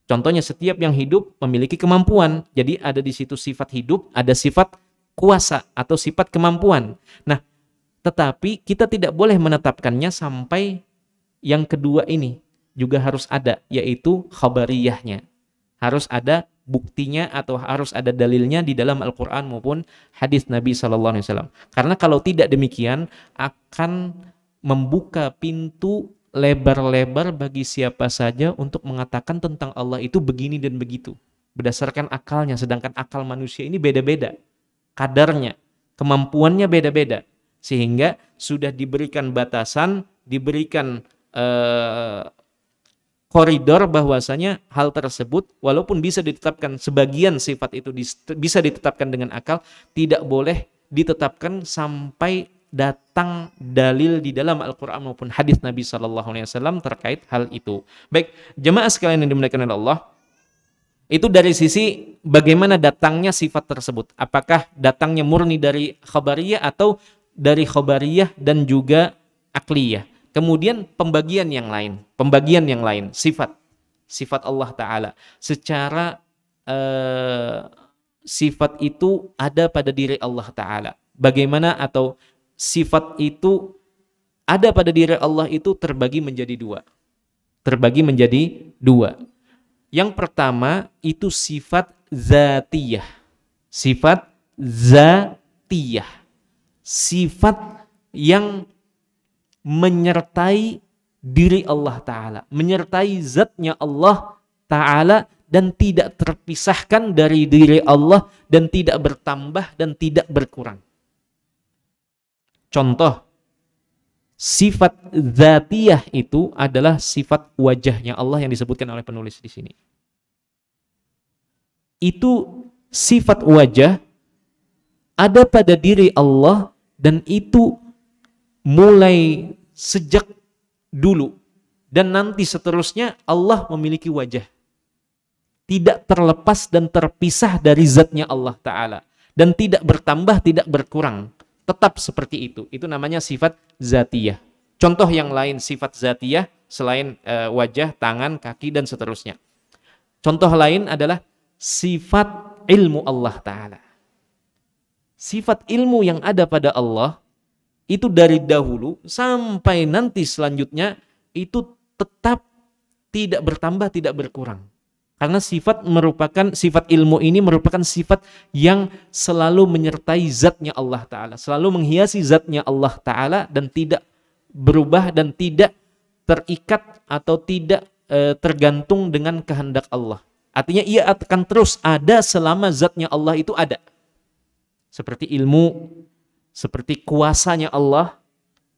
Contohnya setiap yang hidup memiliki kemampuan. Jadi ada di situ sifat hidup, ada sifat kuasa atau sifat kemampuan. Nah, Tetapi kita tidak boleh menetapkannya sampai yang kedua ini juga harus ada, yaitu khabariyahnya. Harus ada buktinya atau harus ada dalilnya di dalam Al-Quran maupun hadis Nabi SAW. Karena kalau tidak demikian akan membuka pintu lebar-lebar bagi siapa saja untuk mengatakan tentang Allah itu begini dan begitu. Berdasarkan akalnya, sedangkan akal manusia ini beda-beda. Kadarnya, kemampuannya beda-beda. Sehingga sudah diberikan batasan, diberikan koridor bahwasanya hal tersebut walaupun bisa ditetapkan sebagian sifat itu bisa ditetapkan dengan akal, tidak boleh ditetapkan sampai datang dalil di dalam Al-Quran maupun hadis Nabi SAW terkait hal itu. Baik, jemaah sekalian yang dimuliakan oleh Allah, itu dari sisi bagaimana datangnya sifat tersebut. Apakah datangnya murni dari khabariyah atau dari khabariyah dan juga akliyah. Kemudian pembagian yang lain, sifat Allah Ta'ala. Secara sifat itu ada pada diri Allah Ta'ala. Bagaimana atau sifat itu ada pada diri Allah itu terbagi menjadi dua. Yang pertama itu sifat zatiyah. Sifat yang menyertai diri Allah Ta'ala, menyertai zatnya Allah Ta'ala dan tidak terpisahkan dari diri Allah dan tidak bertambah dan tidak berkurang. Contoh, sifat zatiyah itu adalah sifat wajahnya Allah yang disebutkan oleh penulis di sini. Itu sifat wajah ada pada diri Allah dan itu mulai sejak dulu dan nanti seterusnya Allah memiliki wajah. Tidak terlepas dan terpisah dari zatnya Allah Ta'ala. Dan tidak bertambah, tidak berkurang. Tetap seperti itu. Itu namanya sifat zatiyah. Contoh yang lain sifat zatiyah selain wajah, tangan, kaki, dan seterusnya. Contoh lain adalah sifat ilmu Allah Ta'ala. Sifat ilmu yang ada pada Allah itu dari dahulu sampai nanti selanjutnya itu tetap tidak bertambah, tidak berkurang. Karena sifat ilmu ini merupakan sifat yang selalu menyertai zatnya Allah Ta'ala. Selalu menghiasi zatnya Allah Ta'ala dan tidak berubah dan tidak terikat atau tidak tergantung dengan kehendak Allah. Artinya ia akan terus ada selama zatnya Allah itu ada. Seperti ilmu, seperti kuasanya Allah.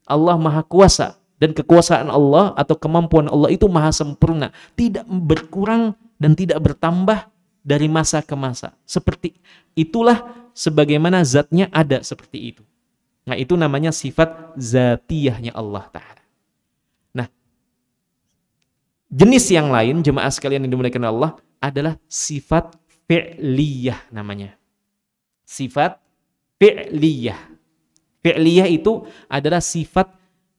Allah maha kuasa dan kekuasaan Allah atau kemampuan Allah itu maha sempurna, tidak berkurang dan tidak bertambah dari masa ke masa. Seperti itulah sebagaimana zatnya ada seperti itu. Nah, itu namanya sifat zatiyahnya Allah Ta'ala. Nah, jenis yang lain jemaah sekalian yang dimuliakan Allah adalah sifat fi'liyah namanya. Sifat fi'liyah. Fi'liyah itu adalah sifat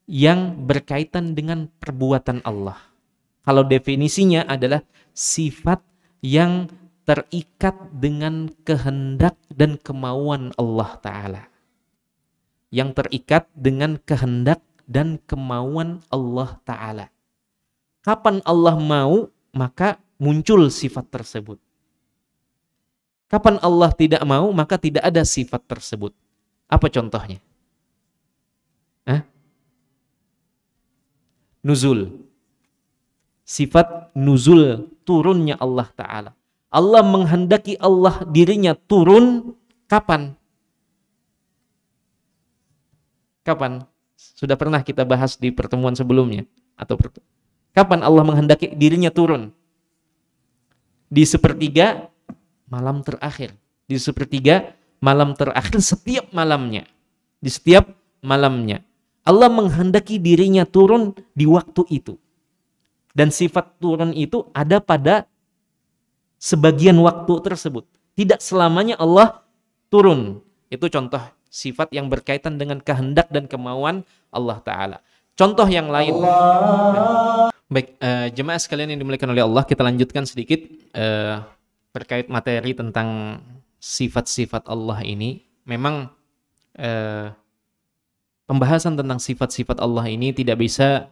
yang berkaitan dengan perbuatan Allah. Kalau definisinya adalah sifat yang terikat dengan kehendak dan kemauan Allah Ta'ala. Yang terikat dengan kehendak dan kemauan Allah Ta'ala. Kapan Allah mau, maka muncul sifat tersebut. Kapan Allah tidak mau, maka tidak ada sifat tersebut. Apa contohnya? Nuzul. Sifat nuzul, turunnya Allah Ta'ala. Allah menghendaki Allah dirinya turun kapan? Kapan? Sudah pernah kita bahas di pertemuan sebelumnya. Kapan Allah menghendaki dirinya turun? Di sepertiga malam terakhir. Di sepertiga malam terakhir setiap malamnya. Di setiap malamnya. Allah menghendaki dirinya turun di waktu itu. Dan sifat turun itu ada pada sebagian waktu tersebut. Tidak selamanya Allah turun. Itu contoh sifat yang berkaitan dengan kehendak dan kemauan Allah Ta'ala. Contoh yang lain. Baik, jemaah sekalian yang dimuliakan oleh Allah, kita lanjutkan sedikit terkait materi tentang sifat-sifat Allah ini. Memang pembahasan tentang sifat-sifat Allah ini tidak bisa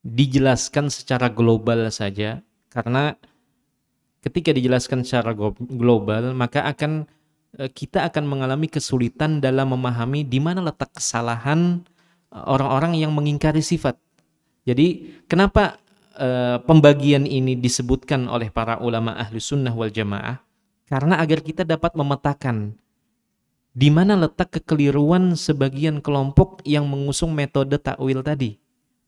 dijelaskan secara global saja, karena ketika dijelaskan secara global maka kita akan mengalami kesulitan dalam memahami di mana letak kesalahan orang-orang yang mengingkari sifat. Jadi kenapa pembagian ini disebutkan oleh para ulama ahli sunnah wal jamaah? Karena agar kita dapat memetakan di mana letak kekeliruan sebagian kelompok yang mengusung metode takwil tadi.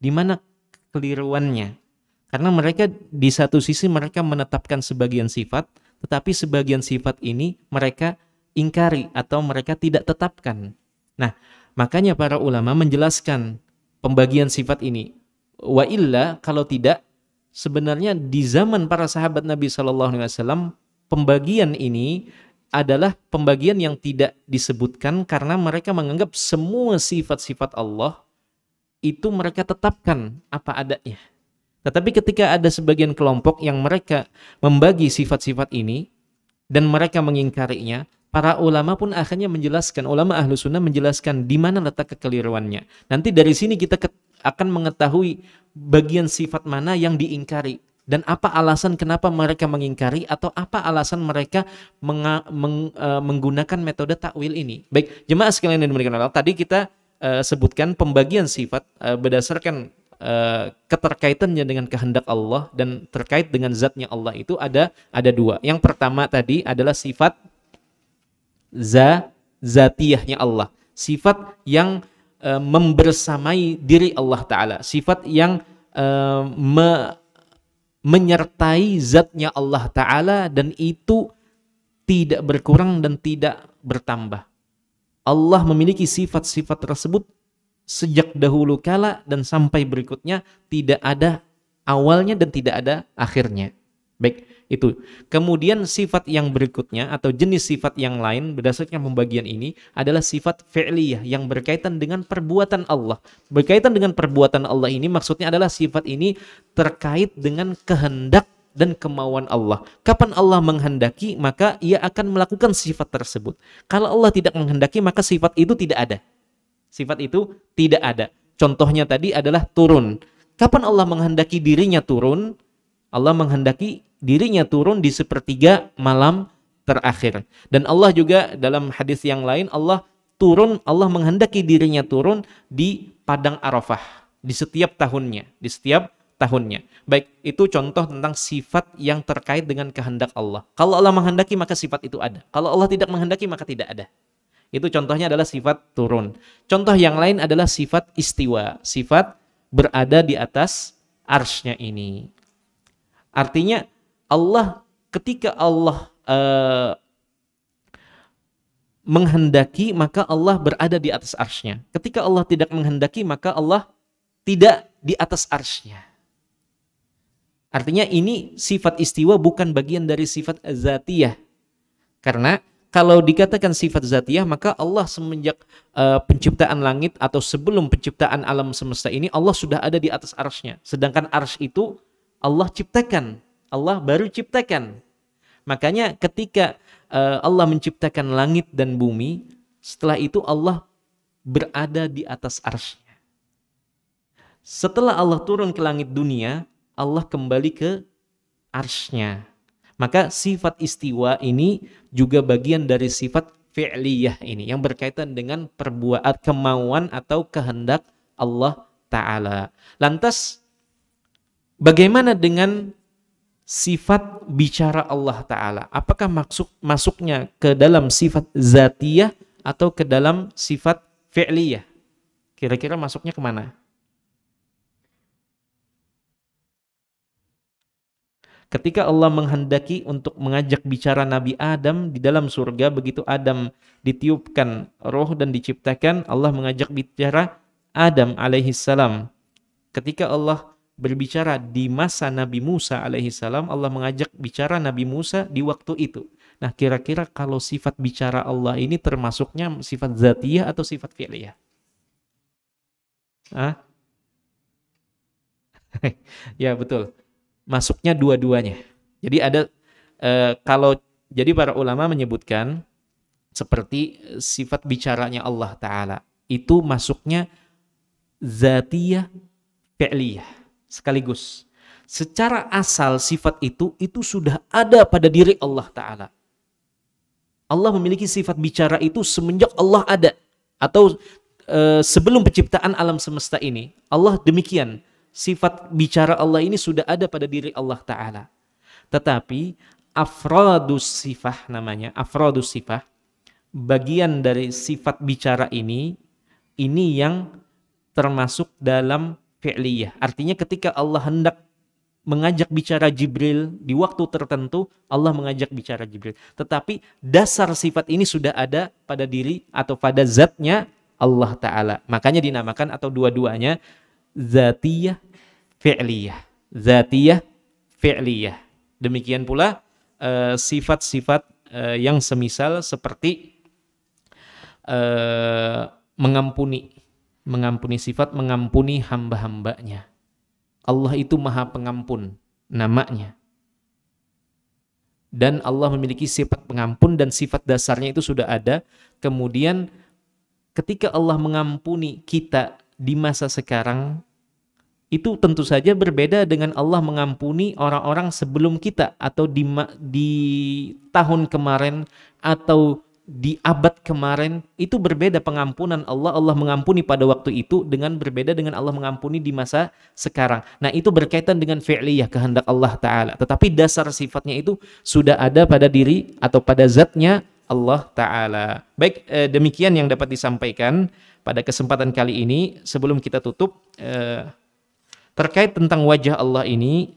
Di mana kekeliruannya? Karena mereka di satu sisi mereka menetapkan sebagian sifat, tetapi sebagian sifat ini mereka ingkari atau mereka tidak tetapkan. Nah, makanya para ulama menjelaskan pembagian sifat ini. Wa illa, kalau tidak, sebenarnya di zaman para sahabat Nabi SAW, pembagian ini adalah pembagian yang tidak disebutkan karena mereka menganggap semua sifat-sifat Allah itu mereka tetapkan apa adanya. Tetapi ketika ada sebagian kelompok yang mereka membagi sifat-sifat ini dan mereka mengingkarinya, para ulama pun akhirnya menjelaskan, ulama ahlu sunnah menjelaskan di mana letak kekeliruannya. Nanti dari sini kita akan mengetahui bagian sifat mana yang diingkari dan apa alasan kenapa mereka mengingkari atau apa alasan mereka menggunakan metode takwil ini. Baik, jemaah sekalian yang dimuliakan Allah, tadi kita sebutkan pembagian sifat berdasarkan keterkaitannya dengan kehendak Allah dan terkait dengan zatnya Allah itu ada dua. Yang pertama tadi adalah sifat zatiyahnya Allah, sifat yang membersamai diri Allah Ta'ala, sifat yang menyertai zatnya Allah Ta'ala dan itu tidak berkurang dan tidak bertambah. Allah memiliki sifat-sifat tersebut sejak dahulu kala dan sampai berikutnya, tidak ada awalnya dan tidak ada akhirnya. Baik, itu. Kemudian sifat yang berikutnya atau jenis sifat yang lain berdasarkan pembagian ini adalah sifat fi'liyah yang berkaitan dengan perbuatan Allah. Berkaitan dengan perbuatan Allah ini maksudnya adalah sifat ini terkait dengan kehendak dan kemauan Allah. Kapan Allah menghendaki, maka ia akan melakukan sifat tersebut. Kalau Allah tidak menghendaki, maka sifat itu tidak ada. Sifat itu tidak ada. Contohnya tadi adalah turun. Kapan Allah menghendaki dirinya turun? Allah menghendaki dirinya turun di sepertiga malam terakhir. Dan Allah juga dalam hadis yang lain, Allah menghendaki dirinya turun di padang Arafah di setiap tahunnya, Baik, itu contoh tentang sifat yang terkait dengan kehendak Allah. Kalau Allah menghendaki maka sifat itu ada. Kalau Allah tidak menghendaki maka tidak ada. Itu contohnya adalah sifat turun. Contoh yang lain adalah sifat istiwa, sifat berada di atas arsy-Nya ini. Artinya Allah, ketika Allah menghendaki maka Allah berada di atas arsy-Nya. Ketika Allah tidak menghendaki maka Allah tidak di atas arsy-Nya. Artinya ini sifat istiwa bukan bagian dari sifat zatiyah. Karena kalau dikatakan sifat zatiyah maka Allah semenjak penciptaan langit atau sebelum penciptaan alam semesta ini Allah sudah ada di atas arsy-Nya. Sedangkan arsy itu Allah ciptakan, Allah baru ciptakan. Makanya ketika Allah menciptakan langit dan bumi, setelah itu Allah berada di atas arsy-Nya. Setelah Allah turun ke langit dunia, Allah kembali ke arsy-Nya. Maka sifat istiwa ini juga bagian dari sifat fi'liyah ini yang berkaitan dengan perbuatan, kemauan atau kehendak Allah Ta'ala. Lantas bagaimana dengan sifat bicara Allah Ta'ala? Apakah masuknya ke dalam sifat zatiyah atau ke dalam sifat fi'liyah? Kira-kira masuknya kemana? Ketika Allah menghendaki untuk mengajak bicara Nabi Adam di dalam surga, begitu Adam ditiupkan roh dan diciptakan, Allah mengajak bicara Adam alaihissalam. Ketika Allah berbicara di masa Nabi Musa alaihissalam, Allah mengajak bicara Nabi Musa di waktu itu. Nah, kira-kira kalau sifat bicara Allah ini termasuknya sifat zatiyah atau sifat fi'liyah? Ya, betul. Masuknya dua-duanya. Jadi ada jadi para ulama menyebutkan seperti sifat bicaranya Allah Ta'ala. itu masuknya zatiyah, fi'liyah sekaligus. Secara asal sifat itu sudah ada pada diri Allah Ta'ala. Allah memiliki sifat bicara itu semenjak Allah ada, atau sebelum penciptaan alam semesta ini. Allah demikian, sifat bicara Allah ini sudah ada pada diri Allah Ta'ala. Tetapi afradus sifah namanya, afradus sifah, bagian dari sifat bicara ini yang termasuk dalam fi'liyah. Artinya ketika Allah hendak mengajak bicara Jibril di waktu tertentu, Allah mengajak bicara Jibril. Tetapi dasar sifat ini sudah ada pada diri atau pada zatnya Allah Ta'ala. Makanya dinamakan atau dua-duanya zatiyah fi'liyah. Zatiyah fi'liyah. Demikian pula sifat-sifat yang semisal seperti mengampuni. Mengampuni, sifat mengampuni hamba-hambanya. Allah itu Maha Pengampun, namanya. Dan Allah memiliki sifat pengampun dan sifat dasarnya itu sudah ada. Kemudian ketika Allah mengampuni kita di masa sekarang, itu tentu saja berbeda dengan Allah mengampuni orang-orang sebelum kita, atau di tahun kemarin, atau di abad kemarin. Itu berbeda pengampunan Allah. Allah mengampuni pada waktu itu dengan berbeda dengan Allah mengampuni di masa sekarang. Nah, itu berkaitan dengan fi'liyah, kehendak Allah Ta'ala. Tetapi dasar sifatnya itu sudah ada pada diri atau pada zatnya Allah Ta'ala. Baik, demikian yang dapat disampaikan pada kesempatan kali ini. Sebelum kita tutup, terkait tentang wajah Allah ini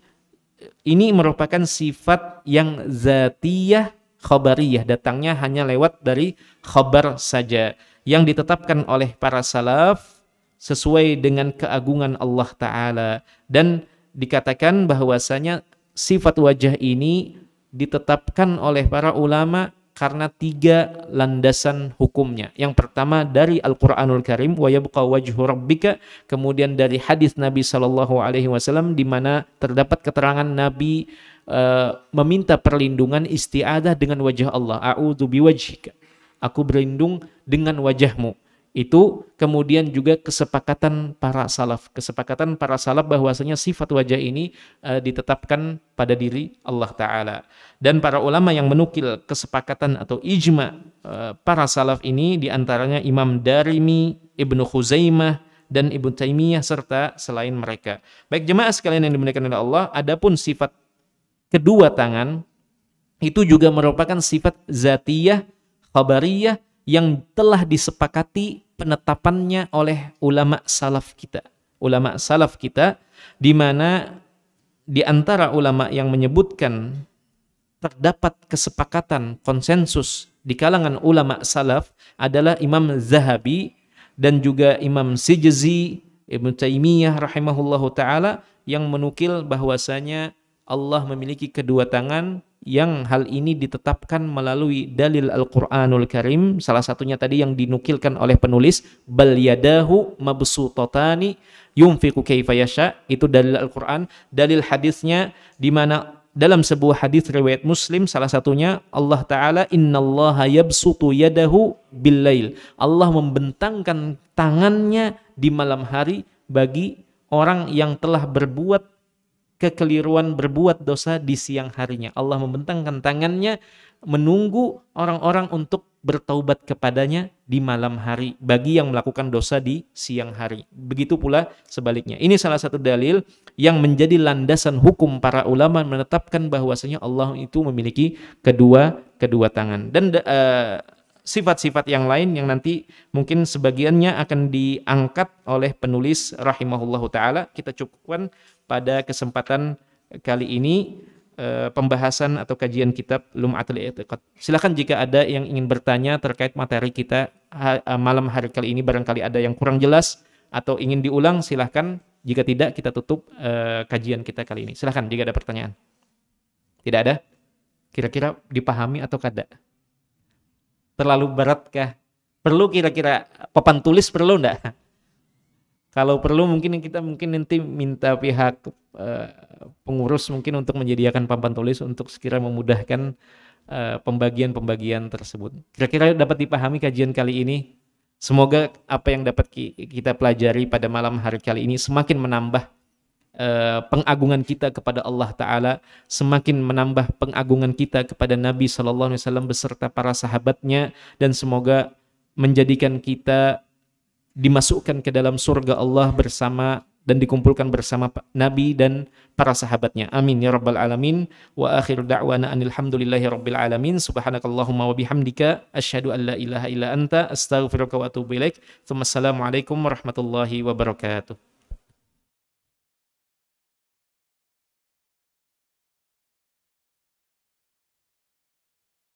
merupakan sifat yang zatiyah khabariyah, datangnya hanya lewat dari khabar saja, yang ditetapkan oleh para salaf sesuai dengan keagungan Allah Ta'ala. Dan dikatakan bahwasanya sifat wajah ini ditetapkan oleh para ulama karena 3 landasan hukumnya. Yang pertama dari Al-Quranul Karim, wa yabqa wajhu rabbika, kemudian dari hadis Nabi SAW di mana terdapat keterangan Nabi meminta perlindungan, isti'adah dengan wajah Allah. A'udzu biwajhika, aku berlindung dengan wajahmu. Itu kemudian juga kesepakatan para salaf bahwasanya sifat wajah ini ditetapkan pada diri Allah Ta'ala. Dan para ulama yang menukil kesepakatan atau ijma para salaf ini diantaranya Imam Darimi, Ibnu Khuzaimah, dan Ibnu Taimiyah serta selain mereka. Baik jemaah sekalian yang dimuliakan oleh Allah, adapun sifat kedua tangan itu juga merupakan sifat zatiyah khabariyah yang telah disepakati penetapannya oleh ulama salaf kita. Ulama salaf kita, di mana di antara ulama yang menyebutkan terdapat kesepakatan konsensus di kalangan ulama salaf adalah Imam Zahabi dan juga Imam Sijzi, Ibnu Taimiyah rahimahullahu taala, yang menukil bahwasanya Allah memiliki kedua tangan, yang hal ini ditetapkan melalui dalil Al-Quranul Karim. Salah satunya tadi yang dinukilkan oleh penulis, bal yadahu mabsutatani yunfiqu kaifa yasha, itu dalil Al-Quran. Dalil hadisnya di mana dalam sebuah hadis riwayat Muslim, salah satunya Allah Ta'ala, innallaha yabsutu yadahu bil-lail, Allah membentangkan tangannya di malam hari bagi orang yang telah berbuat kekeliruan, berbuat dosa di siang harinya. Allah membentangkan tangannya menunggu orang-orang untuk bertaubat kepadanya di malam hari bagi yang melakukan dosa di siang hari. Begitu pula sebaliknya. Ini salah satu dalil yang menjadi landasan hukum para ulama menetapkan bahwasanya Allah itu memiliki kedua tangan. Dan sifat-sifat yang lain yang nanti mungkin sebagiannya akan diangkat oleh penulis rahimahullahu ta'ala. Kita cukupkan pada kesempatan kali ini pembahasan atau kajian kitab Lum'atul I'tiqad. Silakan jika ada yang ingin bertanya terkait materi kita malam hari kali ini, barangkali ada yang kurang jelas atau ingin diulang, silakan. Jika tidak, kita tutup kajian kita kali ini. Silakan jika ada pertanyaan. Tidak ada? Kira-kira dipahami atau kada? Terlalu beratkah? Perlu kira-kira papan tulis, perlu enggak? Kalau perlu mungkin kita nanti minta pihak pengurus mungkin untuk menyediakan papan tulis untuk sekiranya memudahkan pembagian-pembagian tersebut. Kira-kira dapat dipahami kajian kali ini? Semoga apa yang dapat kita pelajari pada malam hari kali ini semakin menambah pengagungan kita kepada Allah Ta'ala, semakin menambah pengagungan kita kepada Nabi SAW beserta para sahabatnya, dan semoga menjadikan kita dimasukkan ke dalam surga Allah bersama dan dikumpulkan bersama Nabi dan para sahabatnya. Amin ya rabbal alamin. Wa akhiru da'wana anil hamdulillahi rabbil alamin. Subhanakallahumma wa bihamdika asyhadu an la ilaha illa anta astaghfiruka wa atubu ilaik. Assalamualaikum warahmatullahi wabarakatuh.